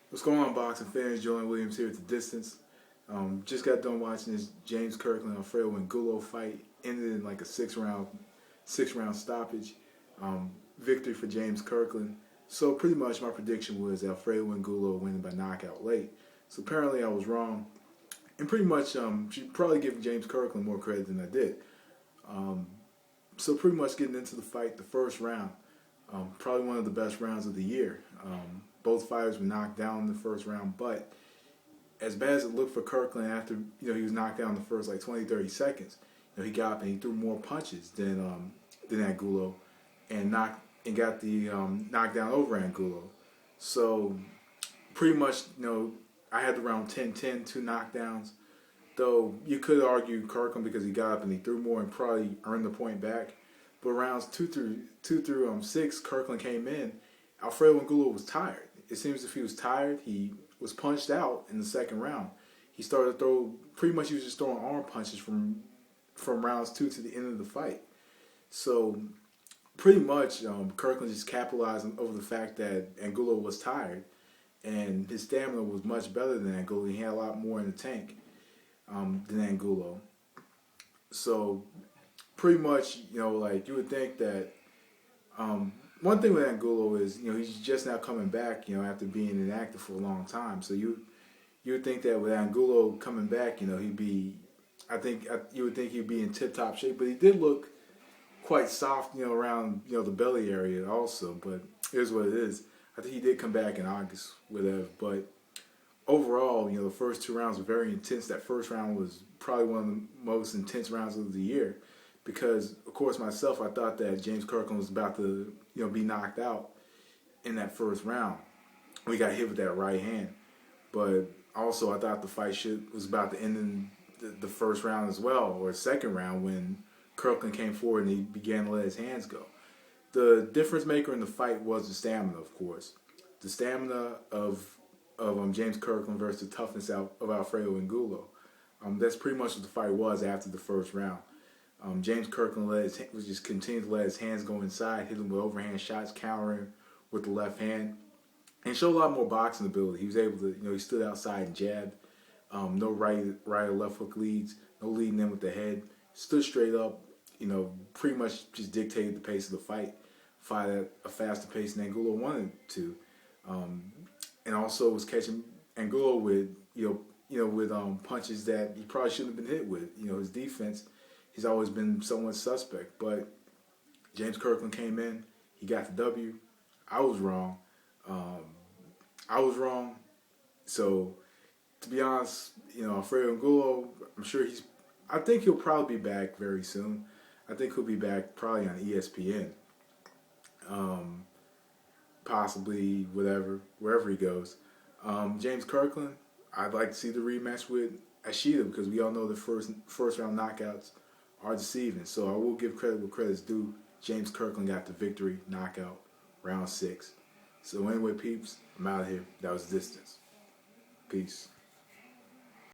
What's going on, boxing fans? Julian Williams here at the distance. Just got done watching this James Kirkland Alfredo Angulo fight. Ended in like a six round stoppage. Victory for James Kirkland. So pretty much my prediction was Alfredo Angulo winning by knockout late. So apparently I was wrong, and pretty much should probably give James Kirkland more credit than I did. So pretty much getting into the fight, the first round, probably one of the best rounds of the year. Both fighters were knocked down in the first round, but as bad as it looked for Kirkland after he was knocked down in the first like 20, 30 seconds, he got up and he threw more punches than Angulo, and got the knockdown over Angulo. So pretty much I had the round 10-10, two knockdowns. Though you could argue Kirkland because he got up and he threw more and probably earned the point back. But rounds two through six, Kirkland came in. Alfredo Angulo was tired. It seems if he was tired, he was punched out in the second round. He started to throw, pretty much he was just throwing arm punches from rounds 2 to the end of the fight. So pretty much Kirkland just capitalized over the fact that Angulo was tired, and his stamina was much better than Angulo. He had a lot more in the tank than Angulo. So pretty much, like you would think that one thing with Angulo is, he's just now coming back, after being inactive for a long time. So you would think that with Angulo coming back, you would think he'd be in tip-top shape. But he did look quite soft, around, the belly area also. But here's what it is. I think he did come back in August, whatever. But overall, the first two rounds were very intense. That first round was probably one of the most intense rounds of the year. Because, of course, myself, I thought that James Kirkland was about to, be knocked out in that first round. We got hit with that right hand. But also, I thought the fight was about to end in the first round as well, or second round, when Kirkland came forward and he began to let his hands go. The difference maker in the fight was the stamina, of course. The stamina of James Kirkland versus the toughness of Alfredo Angulo. That's pretty much what the fight was after the first round. James Kirkland was just continued to let his hands go inside, hit him with overhand shots, countering with the left hand, and showed a lot more boxing ability. He was able to, he stood outside and jabbed. No right or left hook leads, no leading in with the head. Stood straight up, pretty much just dictated the pace of the fight. Fight at a faster pace than Angulo wanted to, and also was catching Angulo with punches that he probably shouldn't have been hit with. His defense, he's always been somewhat suspect. But James Kirkland came in, he got the W. I was wrong. So to be honest, Alfredo Angulo, I think he'll probably be back very soon. I think he'll be back probably on ESPN. Possibly wherever he goes. James Kirkland, I'd like to see the rematch with Ashita, because we all know the first round knockouts are deceiving. So I will give credit where credit's due. James Kirkland got the victory, knockout, round 6. So anyway, peeps, I'm out of here. That was Distance. Peace.